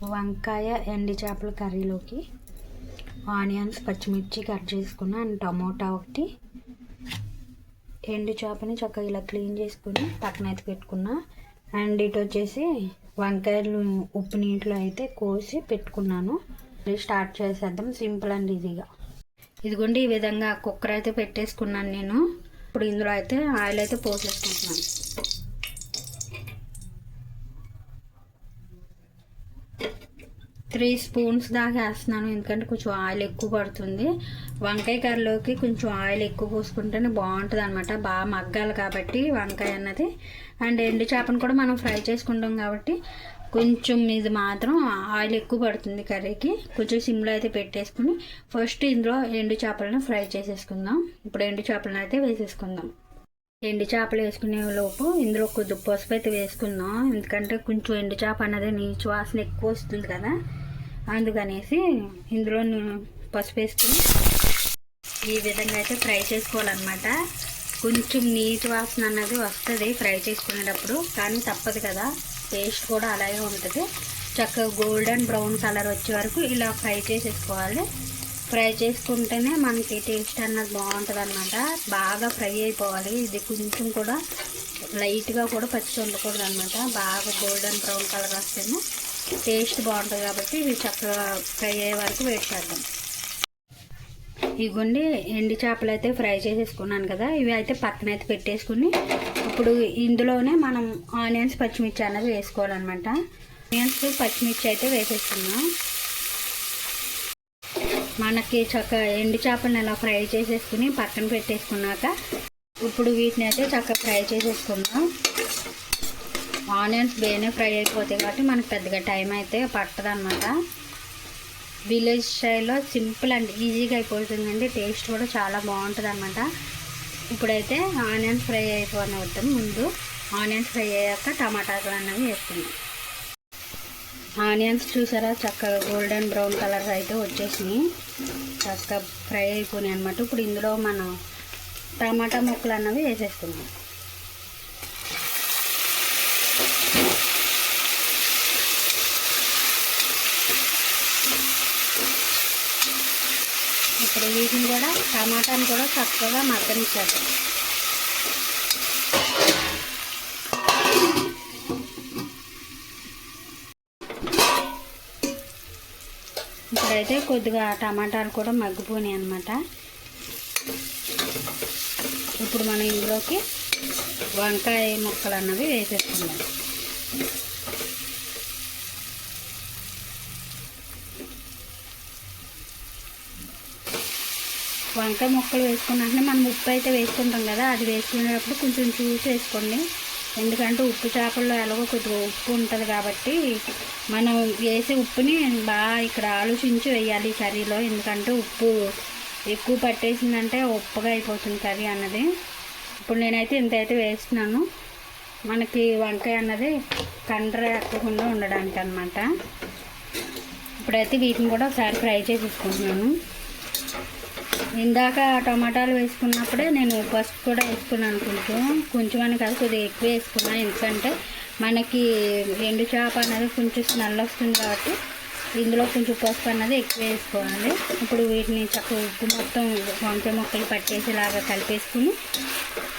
వంకాయ ఎండి చేపల కర్రీలోకి ఆనియన్స్ పచ్చిమిర్చి కట్ చేసుకున్న అండ్ టమోటా ఒకటి, ఎండు చేపని చక్కగా ఇలా క్లీన్ చేసుకుని పక్కన అయితే పెట్టుకున్నా. అండ్ ఇటు వచ్చేసి వంకాయలు ఉప్పు నీటిలో అయితే కోసి పెట్టుకున్నాను. స్టార్ట్ చేసేద్దాం సింపుల్ అండ్ ఈజీగా. ఇదిగోండి ఈ విధంగా కుక్కర్ అయితే పెట్టేసుకున్నాను నేను. ఇప్పుడు ఇందులో అయితే ఆయిల్ అయితే పోసేసుకుంటున్నాను. 3 స్పూన్స్ దాకా వేస్తున్నాను, ఎందుకంటే కొంచెం ఆయిల్ ఎక్కువ పడుతుంది. వంకాయ కర్రీలోకి కొంచెం ఆయిల్ ఎక్కువ పోసుకుంటేనే బాగుంటుంది అనమాట, బాగా మగ్గాలి కాబట్టి వంకాయ అన్నది. అండ్ ఎండు చేపను కూడా మనం ఫ్రై చేసుకుంటాం కాబట్టి కొంచెం ఇది మాత్రం ఆయిల్ ఎక్కువ పడుతుంది కర్రీకి. కొంచెం సిమ్లో అయితే పెట్టేసుకుని ఫస్ట్ ఇందులో ఎండు చేపలను ఫ్రై చేసేసుకుందాం. ఇప్పుడు ఎండు చేపలను అయితే వేసేసుకుందాం. ఎండు చేపలు వేసుకునే లోపు ఇందులో కొద్ది పసుపు అయితే వేసుకుందాం, ఎందుకంటే కొంచెం ఎండు చేప అన్నది నీచు వాసన ఎక్కువ వస్తుంది కదా, అందుకనేసి ఇందులో పసుపు వేసుకుని ఈ విధంగా అయితే ఫ్రై చేసుకోవాలన్నమాట. కొంచెం నీచు వాసన అన్నది వస్తుంది ఫ్రై చేసుకునేటప్పుడు, కానీ తప్పదు కదా, టేస్ట్ కూడా అలాగే ఉంటుంది. చక్కగా గోల్డెన్ బ్రౌన్ కలర్ వచ్చే వరకు ఇలా ఫ్రై చేసేసుకోవాలి. ఫ్రై చేసుకుంటేనే మనకి టేస్ట్ అన్నది బాగుంటుంది అన్నమాట. బాగా ఫ్రై అయిపోవాలి, ఇది కొంచెం కూడా లైట్గా కూడా పచ్చి ఉండకూడదు అనమాట. బాగా గోల్డెన్ బ్రౌన్ కలర్ వస్తేనే టేస్ట్ బాగుంటుంది కాబట్టి ఇవి చక్కగా ఫ్రై అయ్యే వరకు వెయిట్ చేద్దాం. ఇదిగోండి ఎండి చేపలు అయితే ఫ్రై చేసేసుకున్నాను కదా, ఇవి అయితే పక్కన అయితే పెట్టేసుకుని ఇప్పుడు ఇందులోనే మనం ఆనియన్స్ పచ్చిమిర్చి అన్నది వేసుకోవాలన్నమాట. ఆనియన్స్ పచ్చిమిర్చి అయితే వేసేసుకున్నాం. మనకి చక్కగా ఎండు చేపలను అలా ఫ్రై చేసేసుకుని పక్కన పెట్టేసుకున్నాక ఇప్పుడు వీటిని అయితే చక్కగా ఫ్రై చేసేసుకుందాం. ఆనియన్స్ వేనే ఫ్రై అయిపోతాయి కాబట్టి మనకు పెద్దగా టైం అయితే పట్టదన్నమాట. విలేజ్ స్టైల్లో సింపుల్ అండ్ ఈజీగా అయిపోతుందండి, టేస్ట్ కూడా చాలా బాగుంటుంది అన్నమాట. ఇప్పుడైతే ఆనియన్స్ ఫ్రై అయిపోవడం ముందు ఆనియన్స్ ఫ్రై అయ్యాక టమాటాలు అన్నవి వేసుకుందాం. ఆనియన్స్ చూసారా చక్కగా గోల్డెన్ బ్రౌన్ కలర్ అయితే వచ్చేసినాయి, చక్కగా ఫ్రై అయిపోయినాయి అనమాట. ఇప్పుడు ఇందులో మనం టమాటా ముక్కలు అన్నవి వేసేసుకుందాం. ఇప్పుడు వీటిని కూడా టమాటాని కూడా చక్కగా మగ్గనిచ్చేద్దాం. ఇప్పుడైతే కొద్దిగా టమాటాలు కూడా మగ్గిపోయినాయి అన్నమాట. ఇప్పుడు మనం ఇందులోకి వంకాయ ముక్కలు అన్నవి వేసేసుకుందాం. వంకాయ ముక్కలు వేసుకున్నాక మనం ఉప్పు అయితే వేసుకుంటాం కదా, అది వేసుకునేటప్పుడు కొంచెం చూసి వేసుకోండి, ఎందుకంటే ఉప్పు చేపల్లో ఎలాగో కొద్దిగా ఉప్పు ఉంటుంది కాబట్టి మనం వేసే ఉప్పుని బాగా ఇక్కడ ఆలోచించి వేయాలి కర్రీలో, ఎందుకంటే ఉప్పు ఎక్కువ పట్టేసిందంటే ఉప్పుగా అయిపోతుంది కర్రీ అన్నది. ఇప్పుడు నేనైతే ఇంత అయితే వేస్తున్నాను, మనకి వంకాయ అన్నది కండ్ర ఎక్కకుండా ఉండడానికి అన్నమాట. ఇప్పుడైతే వీటిని కూడా ఒకసారి ఫ్రై చేసేసుకుంటున్నాను. ఇందాక టమాటాలు వేసుకున్నప్పుడే నేను పసుపు కూడా వేసుకున్నాను, కొంచెం అని కాదు కొద్దిగా ఎక్కువ వేసుకున్నాను, ఎందుకంటే మనకి ఎండు చేప అనేది కొంచెం స్మెల్ వస్తుంది కాబట్టి ఇందులో కొంచెం పసుపు అన్నది ఎక్కువ వేసుకోవాలి. ఇప్పుడు వీటిని చక్కగా ఉప్పు మొత్తం వంకాయ ముక్కలు పట్టేసేలాగా కలిపేసుకుని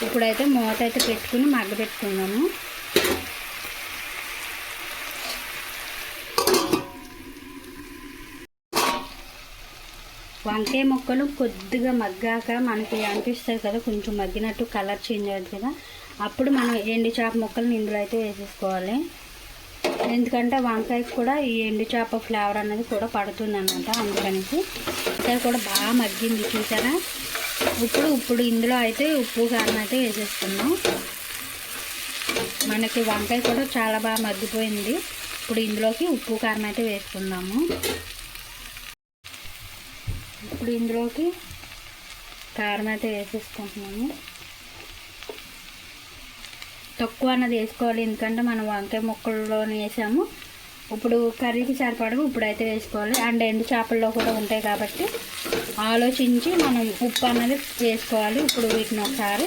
ఇప్పుడైతే మూత అయితే పెట్టుకుని మగ్గ పెట్టుకుందాము. వంకాయ ముక్కలు కొద్దిగా మగ్గాక మనకి అనిపిస్తుంది కదా, కొంచెం మగ్గినట్టు కలర్ చేంజ్ అవుతుంది కదా, అప్పుడు మనం ఎండు చేప ముక్కలను ఇందులో అయితే వేసేసుకోవాలి, ఎందుకంటే వంకాయకి కూడా ఈ ఎండు చేప ఫ్లేవర్ అనేది కూడా పడుతుంది అన్నమాట. అందుకనేసి వంకాయ కూడా బాగా మగ్గింది చూసారా. ఇప్పుడు ఇందులో అయితే ఉప్పు కారం అయితే వేసేసుకున్నాం. మనకి వంకాయ కూడా చాలా బాగా మగ్గిపోయింది. ఇప్పుడు ఇందులోకి ఉప్పు కారం అయితే వేసుకుందాము. ఇప్పుడు ఇందులోకి కారం అయితే వేసేసుకుంటున్నాము. తక్కువ అన్నది వేసుకోవాలి, ఎందుకంటే మనం వంకాయ ముక్కల్లోనే వేసాము. ఇప్పుడు కర్రీకి సరిపడగా ఇప్పుడైతే వేసుకోవాలి. అండ్ ఎండు చేపల్లో కూడా ఉంటాయి కాబట్టి ఆలోచించి మనం ఉప్పు అన్నది వేసుకోవాలి. ఇప్పుడు వీటిని ఒకసారి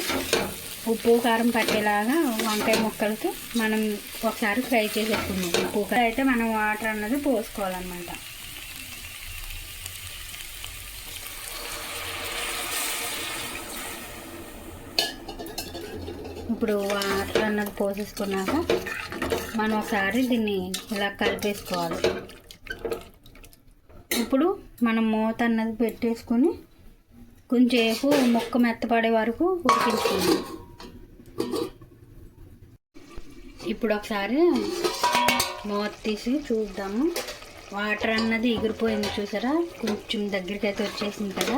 ఉప్పు కారం పట్టేలాగా వంకాయ ముక్కలకి మనం ఒకసారి ఫ్రై చేసేసుకున్నాం. ఉప్పు కారం అయితే మనం వాటర్ అన్నది పోసుకోవాలన్నమాట. ఇప్పుడు వాటర్ అన్నది పోసేసుకున్నాక మనం ఒకసారి దీన్ని ఇలా కలిపేసుకోవాలి. ఇప్పుడు మనం మూత అన్నది పెట్టేసుకొని కొంచెంసేపు ముక్క మెత్తపడే వరకు ఉడికించుకుందాం. ఇప్పుడు ఒకసారి మూత తీసి చూద్దాము. వాటర్ అన్నది ఎగిరిపోయింది చూసారా, కొంచెం దగ్గరికి అయితే వచ్చేసింది కదా.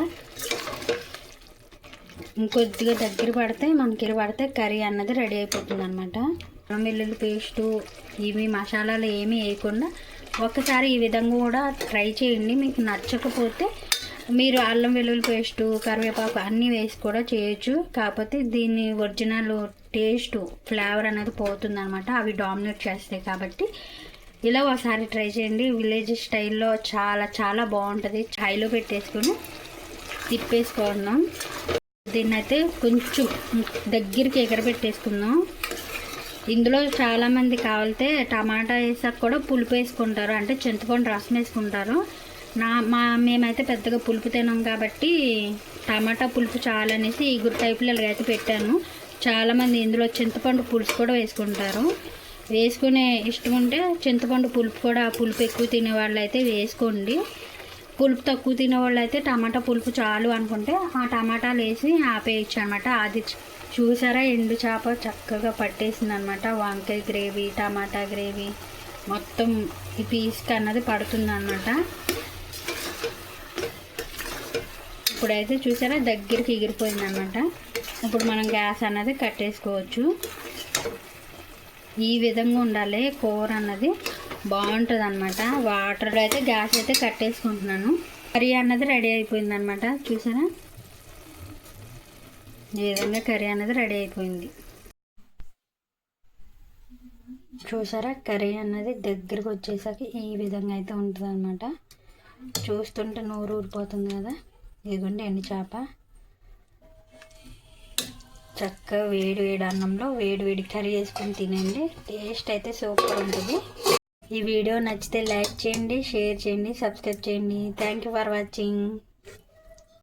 ఇంకొద్దిగా దగ్గర పడితే కర్రీ అన్నది రెడీ అయిపోతుంది అనమాట. అల్లం వెల్లుల్లి పేస్టు ఇవి మసాలాలు ఏమీ వేయకుండా ఒక్కసారి ఈ విధంగా కూడా ట్రై చేయండి. మీకు నచ్చకపోతే మీరు అల్లం వెల్లుల్లి పేస్టు కరివేపాకు అన్నీ వేసి కూడా చేయొచ్చు. కాకపోతే దీన్ని ఒరిజినల్ టేస్ట్ ఫ్లేవర్ అనేది పోతుంది అనమాట, అవి డామినేట్ చేస్తాయి. కాబట్టి ఇలా ఒకసారి ట్రై చేయండి. విలేజ్ స్టైల్లో చాలా చాలా బాగుంటుంది. హైలో పెట్టేసుకొని తిప్పేసుకున్నాం. దీన్ని అయితే కొంచెం దగ్గరికి ఎగరబెట్టేసుకుందాం. ఇందులో చాలామంది కావాలితే టమాటా వేసాక కూడా పులుపు వేసుకుంటారు, అంటే చింతపండు రసం వేసుకుంటారు. మేమైతే పెద్దగా పులుపు తినాం కాబట్టి టమాటా పులుపు చాలనేసి ఈ గురు టైపులో ఇలాగైతే పెట్టాను. చాలామంది ఇందులో చింతపండు పులుసు కూడా వేసుకుంటారు. వేసుకునే ఇష్టం ఉంటే చింతపండు పులుపు కూడా, పులుపు ఎక్కువ తినే వాళ్ళు అయితే వేసుకోండి. పులుపు తక్కువ తినేవాళ్ళు అయితే టమాటా పులుపు చాలు అనుకుంటే ఆ టమాటాలు వేసి ఆపేయచ్చు అనమాట. అది చూసారా, ఎండు చేప చక్కగా పట్టేసింది అనమాట. వంకాయ గ్రేవీ, టమాటా గ్రేవీ మొత్తం ఈ పీస్కి అన్నది పడుతుంది అనమాట. ఇప్పుడైతే చూసారా దగ్గరికి ఎగిరిపోయింది అనమాట. ఇప్పుడు మనం గ్యాస్ అన్నది కట్టేసుకోవచ్చు. ఈ విధంగా ఉండాలి కూర అన్నది, బాగుంటుంది అనమాట. వాటర్ అయితే గ్యాస్ అయితే కట్టేసుకుంటున్నాను. కర్రీ అన్నది రెడీ అయిపోయింది అనమాట. చూసారా ఈ విధంగా కర్రీ అన్నది రెడీ అయిపోయింది. చూసారా కర్రీ అన్నది దగ్గరకు వచ్చేసరికి ఈ విధంగా అయితే ఉంటుంది అనమాట. చూస్తుంటే నోరు ఊరిపోతుంది కదా. ఇదిగోండి ఎండు చేప చక్కగా వేడి వేడి అన్నంలో వేడి వేడి కర్రీ వేసుకొని తినండి. టేస్ట్ అయితే సూపర్ ఉంటుంది. ఈ వీడియో నచ్చితే లైక్ చేయండి, షేర్ చేయండి, సబ్స్క్రైబ్ చేయండి. Thank you for watching.